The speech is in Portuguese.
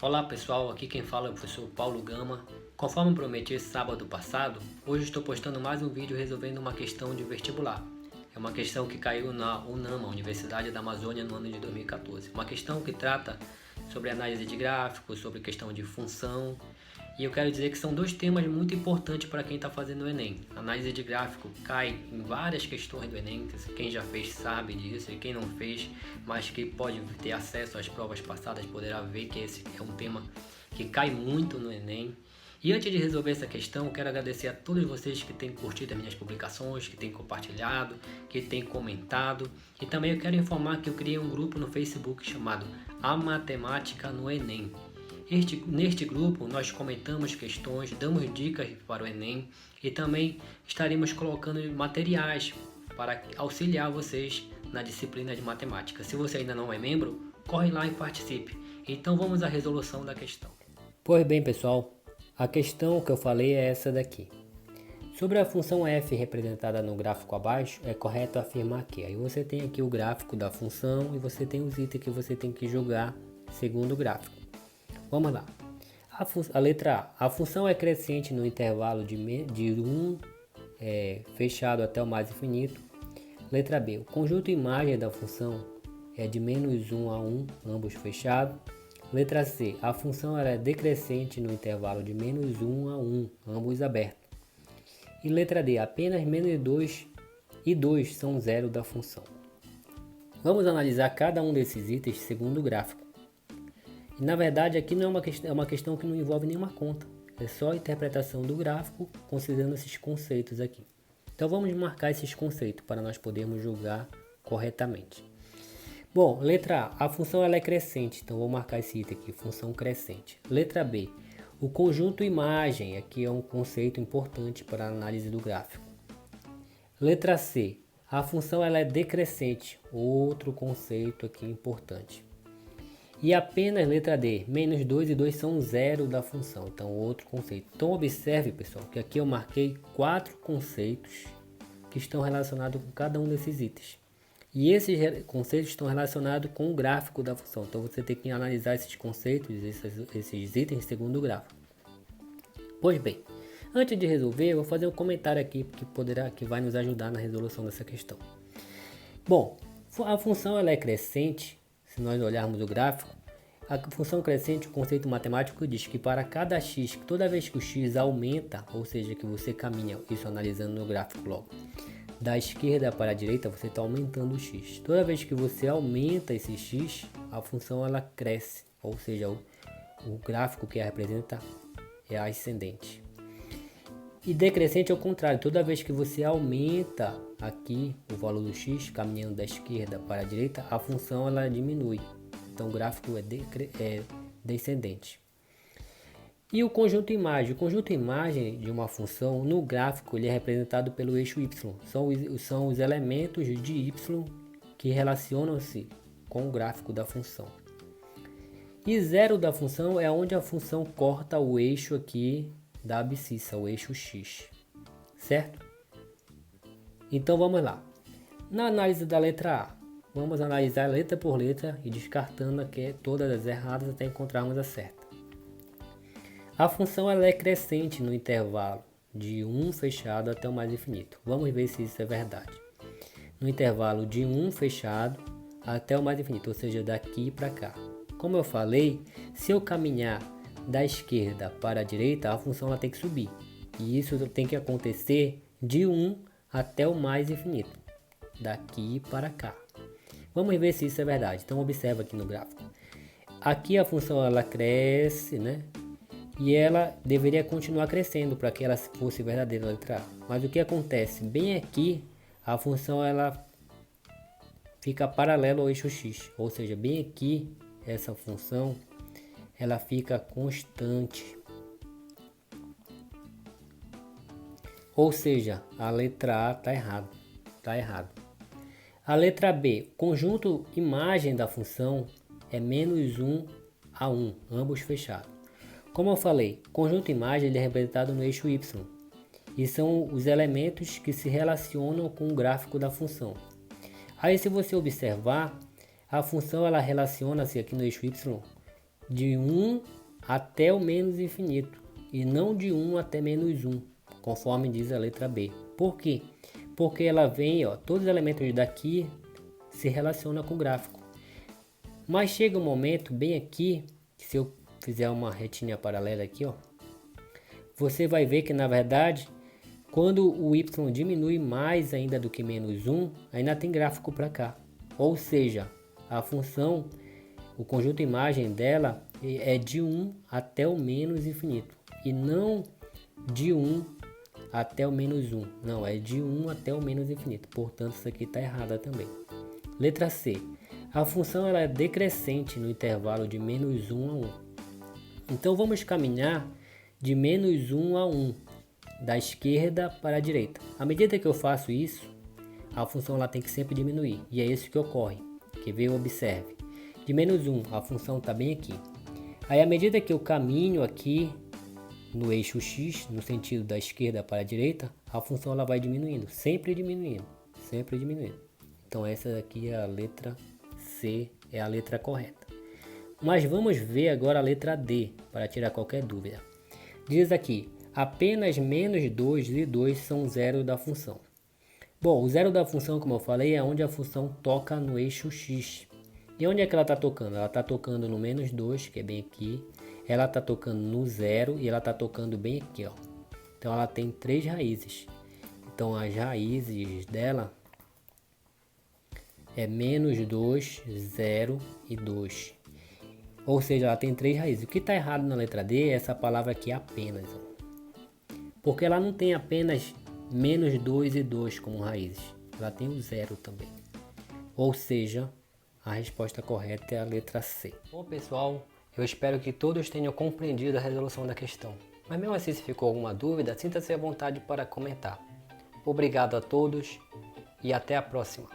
Olá pessoal, aqui quem fala é o professor Paulo Gama. Conforme prometi sábado passado, hoje estou postando mais um vídeo resolvendo uma questão de vestibular. É uma questão que caiu na UNAMA, Universidade da Amazônia, no ano de 2014. Uma questão que trata sobre análise de gráficos, sobre questão de função. E eu quero dizer que são dois temas muito importantes para quem está fazendo o Enem. A análise de gráfico cai em várias questões do Enem, quem já fez sabe disso, e quem não fez, mas que pode ter acesso às provas passadas, poderá ver que esse é um tema que cai muito no Enem. E antes de resolver essa questão, quero agradecer a todos vocês que têm curtido as minhas publicações, que têm compartilhado, que têm comentado. E também eu quero informar que eu criei um grupo no Facebook chamado A Matemática no Enem. Neste grupo nós comentamos questões, damos dicas para o Enem e também estaremos colocando materiais para auxiliar vocês na disciplina de matemática. Se você ainda não é membro, corre lá e participe. Então vamos à resolução da questão. Pois bem pessoal, a questão que eu falei é essa daqui. Sobre a função f representada no gráfico abaixo, é correto afirmar que aí você tem aqui o gráfico da função e você tem os itens que você tem que jogar segundo o gráfico. Vamos lá. A letra A. A função é crescente no intervalo de 1 fechado até o mais infinito. Letra B. O conjunto imagem da função é de -1 a 1, ambos fechados. Letra C. A função é decrescente no intervalo de -1 a 1, ambos abertos. E letra D. Apenas -2 e 2 são zero da função. Vamos analisar cada um desses itens segundo o gráfico. E, na verdade, aqui não é uma questão que não envolve nenhuma conta. É só a interpretação do gráfico, considerando esses conceitos aqui. Então vamos marcar esses conceitos para nós podermos julgar corretamente. Bom, letra A. A função ela é crescente, então vou marcar esse item aqui, função crescente. Letra B. O conjunto imagem, aqui é um conceito importante para a análise do gráfico. Letra C. A função ela é decrescente, outro conceito aqui importante. E apenas letra D, -2 e 2 são zero da função, então outro conceito. Então observe pessoal, que aqui eu marquei 4 conceitos que estão relacionados com cada um desses itens. E esses conceitos estão relacionados com o gráfico da função, então você tem que analisar esses conceitos, esses itens segundo o gráfico. Pois bem, antes de resolver, eu vou fazer um comentário aqui que vai nos ajudar na resolução dessa questão. Bom, a função ela é crescente. Se nós olharmos o gráfico, a função crescente, o conceito matemático diz que para cada x, toda vez que o x aumenta, ou seja, que você caminha, isso analisando no gráfico logo, da esquerda para a direita, você está aumentando o x. Toda vez que você aumenta esse x, a função ela cresce, ou seja, o gráfico que a representa é ascendente. E decrescente é o contrário, toda vez que você aumenta aqui o valor do x, caminhando da esquerda para a direita, a função ela diminui. Então o gráfico é descendente. E o conjunto imagem? O conjunto imagem de uma função no gráfico ele é representado pelo eixo y. São os elementos de y que relacionam-se com o gráfico da função. E zero da função é onde a função corta o eixo aqui da abscissa, o eixo x, certo? Então vamos lá. Na análise da letra A, vamos analisar letra por letra e descartando aqui todas as erradas até encontrarmos a certa. A função ela é crescente no intervalo de 1 fechado até o mais infinito. Vamos ver se isso é verdade. No intervalo de 1 fechado até o mais infinito, ou seja, daqui para cá. Como eu falei, se eu caminhar da esquerda para a direita, a função ela tem que subir. E isso tem que acontecer de 1 até o mais infinito. Daqui para cá. Vamos ver se isso é verdade. Então observa aqui no gráfico. Aqui a função ela cresce, né? E ela deveria continuar crescendo para que ela fosse verdadeira, letra A. Mas o que acontece? Bem aqui, a função ela fica paralela ao eixo x. Ou seja, bem aqui, essa função ela fica constante. Ou seja, a letra A está errado. Tá errado. A letra B, conjunto imagem da função é -1 a 1, ambos fechados. Como eu falei, conjunto imagem ele é representado no eixo y. E são os elementos que se relacionam com o gráfico da função. Aí se você observar, a função ela relaciona-se aqui no eixo y de 1 até o menos infinito e não de 1 até menos 1, conforme diz a letra B. Por quê? Porque ela vem, ó, todos os elementos daqui se relacionam com o gráfico. Mas chega um momento bem aqui, que se eu fizer uma retinha paralela aqui, ó, você vai ver que na verdade, quando o y diminui mais ainda do que menos 1, ainda tem gráfico para cá. Ou seja, a função, o conjunto imagem dela é de 1 até o menos infinito. E não de 1 até o menos 1. Não, é de 1 até o menos infinito. Portanto, isso aqui está errada também. Letra C. A função ela é decrescente no intervalo de menos 1 a 1. Então, vamos caminhar de menos 1 a 1, da esquerda para a direita. À medida que eu faço isso, a função ela tem que sempre diminuir. E é isso que ocorre. Quer ver? Observe. De menos 1, a função está bem aqui. Aí, à medida que eu caminho aqui no eixo X, no sentido da esquerda para a direita, a função ela vai diminuindo, sempre diminuindo, sempre diminuindo. Então essa aqui é a letra C, é a letra correta. Mas vamos ver agora a letra D, para tirar qualquer dúvida. Diz aqui, apenas menos 2 e 2 são zero da função. Bom, o zero da função, como eu falei, é onde a função toca no eixo X. E onde é que ela está tocando? Ela está tocando no menos 2, que é bem aqui. Ela está tocando no zero e ela está tocando bem aqui, ó. Então ela tem 3 raízes. Então as raízes dela é menos 2, 0 e 2. Ou seja, ela tem 3 raízes. O que está errado na letra D é essa palavra aqui apenas. Ó. Porque ela não tem apenas menos 2 e 2 como raízes. Ela tem o 0 também. Ou seja, a resposta correta é a letra C. Bom, pessoal, eu espero que todos tenham compreendido a resolução da questão. Mas mesmo assim, se ficou alguma dúvida, sinta-se à vontade para comentar. Obrigado a todos e até a próxima.